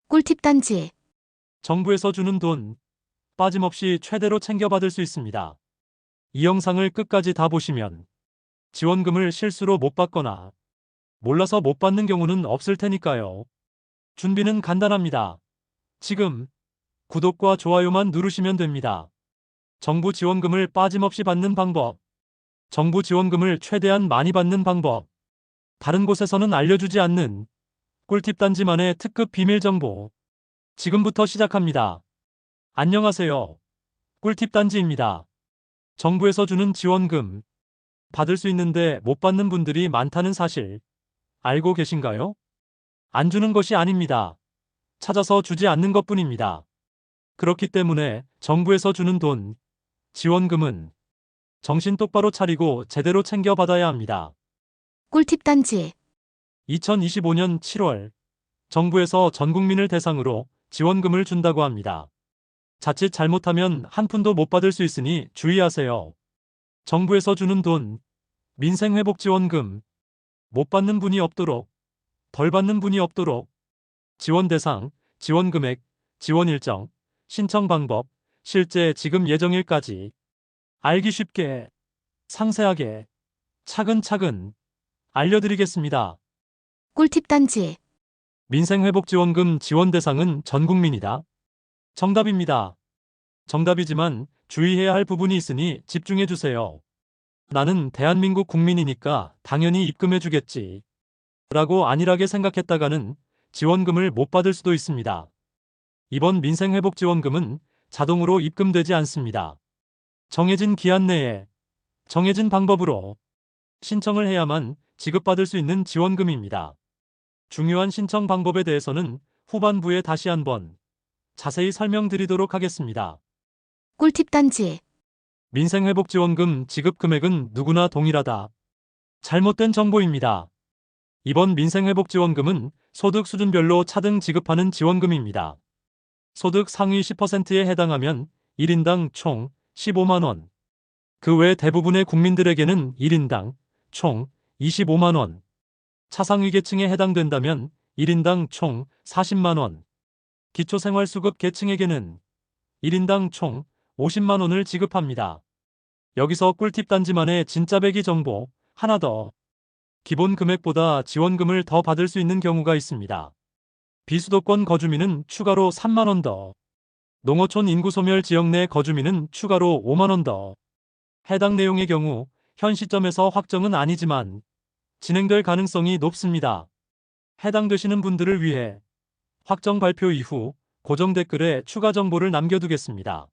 꿀팁 단지. 정부에서 주는 돈 빠짐없이 최대로 챙겨받을 수 있습니다. 이 영상을 끝까지 다 보시면 지원금을 실수로 못 받거나 몰라서 못 받는 경우는 없을 테니까요. 준비는 간단합니다. 지금 구독과 좋아요만 누르시면 됩니다. 정부 지원금을 빠짐없이 받는 방법. 정부 지원금을 최대한 많이 받는 방법. 다른 곳에서는 알려주지 않는 꿀팁 단지만의 특급 비밀 정보. 지금부터 시작합니다. 안녕하세요. 꿀팁 단지입니다. 정부에서 주는 지원금 받을 수 있는데 못 받는 분들이 많다는 사실 알고 계신가요? 안 주는 것이 아닙니다. 찾아서 주지 않는 것뿐입니다. 그렇기 때문에 정부에서 주는 돈, 지원금은 정신 똑바로 차리고 제대로 챙겨받아야 합니다. 꿀팁 단지. 2025년 7월 정부에서 전 국민을 대상으로 지원금을 준다고 합니다. 자칫 잘못하면 한 푼도 못 받을 수 있으니 주의하세요. 정부에서 주는 돈, 민생회복지원금, 못 받는 분이 없도록, 덜 받는 분이 없도록, 지원 대상, 지원 금액, 지원 일정, 신청 방법, 실제 지급 예정일까지 알기 쉽게, 상세하게, 차근차근 알려드리겠습니다. 꿀팁 단지. 민생회복지원금 지원 대상은 전 국민이다. 정답입니다. 정답이지만 주의해야 할 부분이 있으니 집중해 주세요. 나는 대한민국 국민이니까 당연히 입금해 주겠지. 라고 안일하게 생각했다가는 지원금을 못 받을 수도 있습니다. 이번 민생회복지원금은 자동으로 입금되지 않습니다. 정해진 기한 내에 정해진 방법으로 신청을 해야만 지급받을 수 있는 지원금입니다. 중요한 신청 방법에 대해서는 후반부에 다시 한번 자세히 설명드리도록 하겠습니다. 꿀팁 단지. 민생회복지원금 지급 금액은 누구나 동일하다. 잘못된 정보입니다. 이번 민생회복지원금은 소득 수준별로 차등 지급하는 지원금입니다. 소득 상위 10%에 해당하면 1인당 총 15만원. 그 외 대부분의 국민들에게는 1인당 총 25만원. 차상위 계층에 해당된다면 1인당 총 40만원. 기초생활수급 계층에게는 1인당 총 50만원을 지급합니다. 여기서 꿀팁 단지만의 진짜 배기 정보 하나 더. 기본 금액보다 지원금을 더 받을 수 있는 경우가 있습니다. 비수도권 거주민은 추가로 3만원 더. 농어촌 인구 소멸 지역 내 거주민은 추가로 5만원 더. 해당 내용의 경우 현 시점에서 확정은 아니지만 진행될 가능성이 높습니다. 해당되시는 분들을 위해 확정 발표 이후 고정 댓글에 추가 정보를 남겨두겠습니다.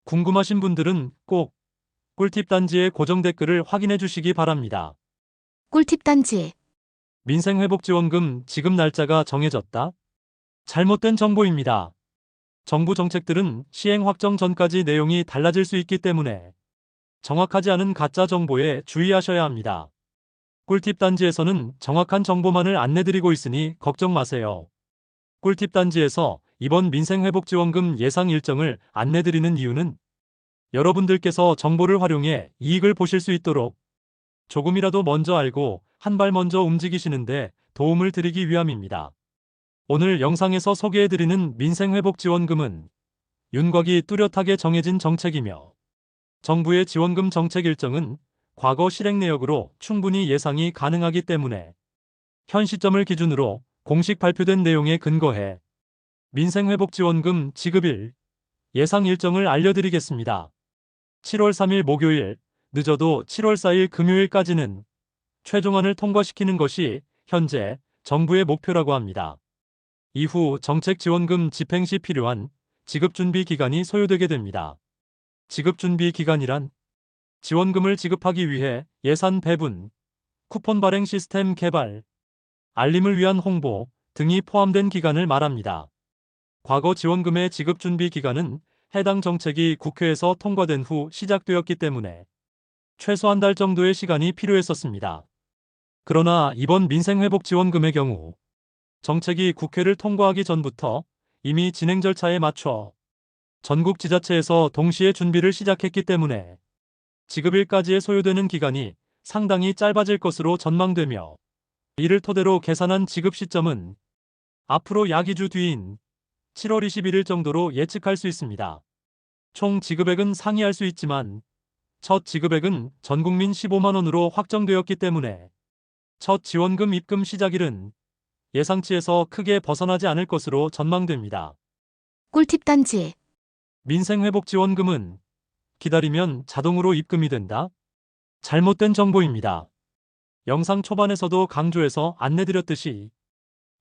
궁금하신 분들은 꼭 꿀팁 단지의 고정 댓글을 확인해 주시기 바랍니다. 꿀팁 단지. 민생회복지원금 지급 날짜가 정해졌다? 잘못된 정보입니다. 정부 정책들은 시행 확정 전까지 내용이 달라질 수 있기 때문에 정확하지 않은 가짜 정보에 주의하셔야 합니다. 꿀팁 단지에서는 정확한 정보만을 안내드리고 있으니 걱정 마세요. 꿀팁 단지에서 이번 민생회복지원금 예상 일정을 안내드리는 이유는 여러분들께서 정보를 활용해 이익을 보실 수 있도록 조금이라도 먼저 알고 한 발 먼저 움직이시는데 도움을 드리기 위함입니다. 오늘 영상에서 소개해드리는 민생회복지원금은 윤곽이 뚜렷하게 정해진 정책이며 정부의 지원금 정책 일정은 과거 실행 내역으로 충분히 예상이 가능하기 때문에 현 시점을 기준으로 공식 발표된 내용에 근거해 민생회복지원금 지급일 예상 일정을 알려드리겠습니다. 7월 3일 목요일, 늦어도 7월 4일 금요일까지는 최종안을 통과시키는 것이 현재 정부의 목표라고 합니다. 이후 정책 지원금 집행 시 필요한 지급 준비 기간이 소요되게 됩니다. 지급 준비 기간이란 지원금을 지급하기 위해 예산 배분, 쿠폰 발행 시스템 개발, 알림을 위한 홍보 등이 포함된 기간을 말합니다. 과거 지원금의 지급 준비 기간은 해당 정책이 국회에서 통과된 후 시작되었기 때문에 최소 한 달 정도의 시간이 필요했었습니다. 그러나 이번 민생회복지원금의 경우 정책이 국회를 통과하기 전부터 이미 진행 절차에 맞춰 전국 지자체에서 동시에 준비를 시작했기 때문에 지급일까지의 소요되는 기간이 상당히 짧아질 것으로 전망되며 이를 토대로 계산한 지급 시점은 앞으로 약 2주 뒤인 7월 21일 정도로 예측할 수 있습니다. 총 지급액은 상이할 수 있지만 첫 지급액은 전국민 15만 원으로 확정되었기 때문에 첫 지원금 입금 시작일은 예상치에서 크게 벗어나지 않을 것으로 전망됩니다. 꿀팁 단지. 민생회복지원금은 기다리면 자동으로 입금이 된다? 잘못된 정보입니다. 영상 초반에서도 강조해서 안내드렸듯이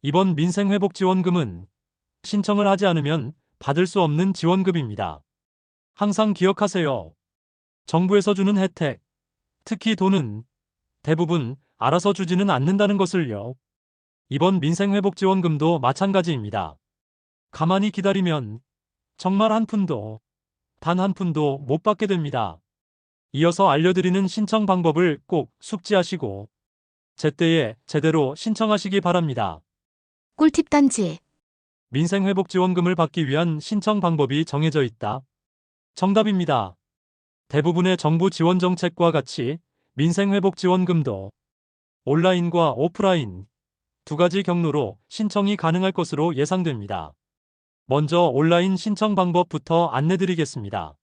이번 민생회복지원금은 신청을 하지 않으면 받을 수 없는 지원금입니다. 항상 기억하세요. 정부에서 주는 혜택, 특히 돈은 대부분 알아서 주지는 않는다는 것을요. 이번 민생회복지원금도 마찬가지입니다. 가만히 기다리면 정말 한 푼도, 단 한 푼도 못 받게 됩니다. 이어서 알려드리는 신청 방법을 꼭 숙지하시고 제때에 제대로 신청하시기 바랍니다. 꿀팁 단지. 민생회복지원금을 받기 위한 신청 방법이 정해져 있다. 정답입니다. 대부분의 정부 지원 정책과 같이 민생회복지원금도 온라인과 오프라인 두 가지 경로로 신청이 가능할 것으로 예상됩니다. 먼저 온라인 신청 방법부터 안내드리겠습니다.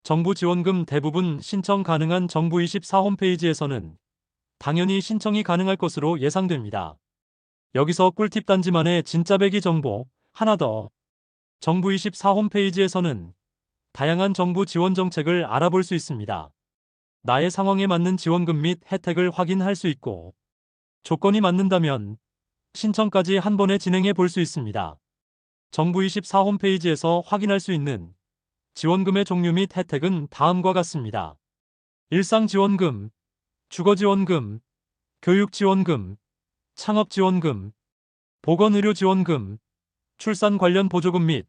정부 지원금 대부분 신청 가능한 정부24 홈페이지에서는 당연히 신청이 가능할 것으로 예상됩니다. 여기서 꿀팁 단지만의 진짜 배기 정보 하나 더. 정부24 홈페이지에서는 다양한 정부 지원 정책을 알아볼 수 있습니다. 나의 상황에 맞는 지원금 및 혜택을 확인할 수 있고 조건이 맞는다면 신청까지 한 번에 진행해 볼 수 있습니다. 정부24 홈페이지에서 확인할 수 있는 지원금의 종류 및 혜택은 다음과 같습니다. 일상지원금, 주거지원금, 교육지원금, 창업지원금, 보건의료지원금, 출산 관련 보조금 및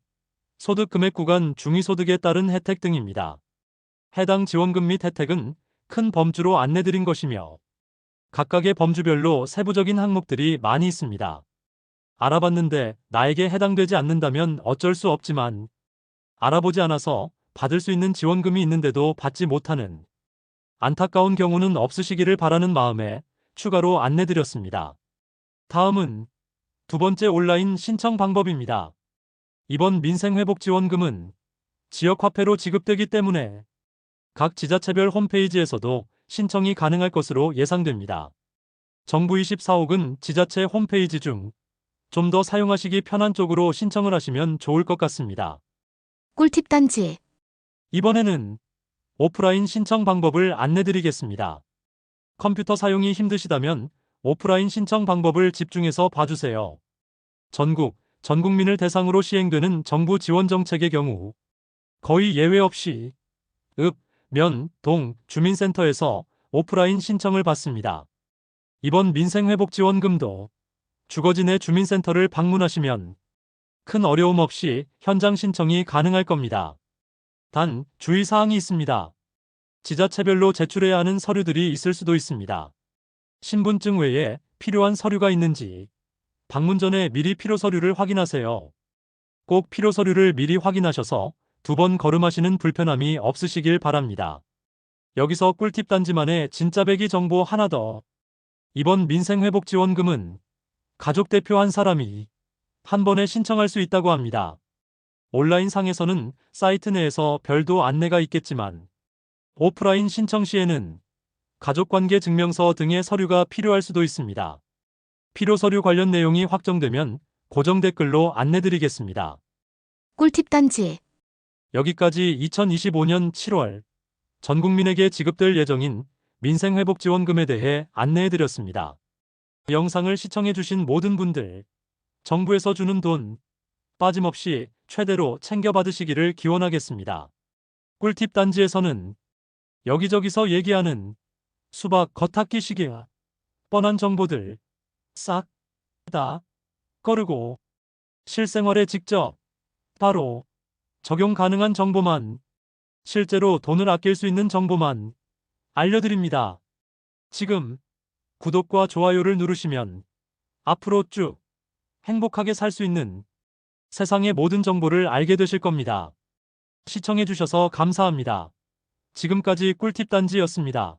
소득 금액 구간 중위소득에 따른 혜택 등입니다. 해당 지원금 및 혜택은 큰 범주로 안내드린 것이며 각각의 범주별로 세부적인 항목들이 많이 있습니다. 알아봤는데 나에게 해당되지 않는다면 어쩔 수 없지만 알아보지 않아서 받을 수 있는 지원금이 있는데도 받지 못하는 안타까운 경우는 없으시기를 바라는 마음에 추가로 안내드렸습니다. 다음은 두 번째 온라인 신청 방법입니다. 이번 민생회복지원금은 지역화폐로 지급되기 때문에 각 지자체별 홈페이지에서도 신청이 가능할 것으로 예상됩니다. 정부24옥은 지자체 홈페이지 중 좀 더 사용하시기 편한 쪽으로 신청을 하시면 좋을 것 같습니다. 꿀팁 단지. 이번에는 오프라인 신청 방법을 안내드리겠습니다. 컴퓨터 사용이 힘드시다면 오프라인 신청 방법을 집중해서 봐주세요. 전 국민을 대상으로 시행되는 정부 지원 정책의 경우 거의 예외 없이 읍, 면, 동, 주민센터에서 오프라인 신청을 받습니다. 이번 민생회복지원금도 주거지 내 주민센터를 방문하시면 큰 어려움 없이 현장 신청이 가능할 겁니다. 단, 주의사항이 있습니다. 지자체별로 제출해야 하는 서류들이 있을 수도 있습니다. 신분증 외에 필요한 서류가 있는지 방문 전에 미리 필요 서류를 확인하세요. 꼭 필요 서류를 미리 확인하셔서 두 번 걸음하시는 불편함이 없으시길 바랍니다. 여기서 꿀팁 단지만의 진짜 배기 정보 하나 더. 이번 민생회복지원금은 가족 대표 한 사람이 한 번에 신청할 수 있다고 합니다. 온라인 상에서는 사이트 내에서 별도 안내가 있겠지만 오프라인 신청 시에는 가족관계 증명서 등의 서류가 필요할 수도 있습니다. 필요 서류 관련 내용이 확정되면 고정 댓글로 안내드리겠습니다. 꿀팁 단지. 여기까지 2025년 7월 전 국민에게 지급될 예정인 민생회복지원금에 대해 안내해드렸습니다. 영상을 시청해주신 모든 분들, 정부에서 주는 돈 빠짐없이 최대로 챙겨받으시기를 기원하겠습니다. 꿀팁 단지에서는 여기저기서 얘기하는 수박 겉핥기 시기와 뻔한 정보들 싹 다 꺼르고 실생활에 직접 바로 적용 가능한 정보만, 실제로 돈을 아낄 수 있는 정보만 알려드립니다. 지금 구독과 좋아요를 누르시면 앞으로 쭉 행복하게 살 수 있는 세상의 모든 정보를 알게 되실 겁니다. 시청해주셔서 감사합니다. 지금까지 꿀팁 단지였습니다.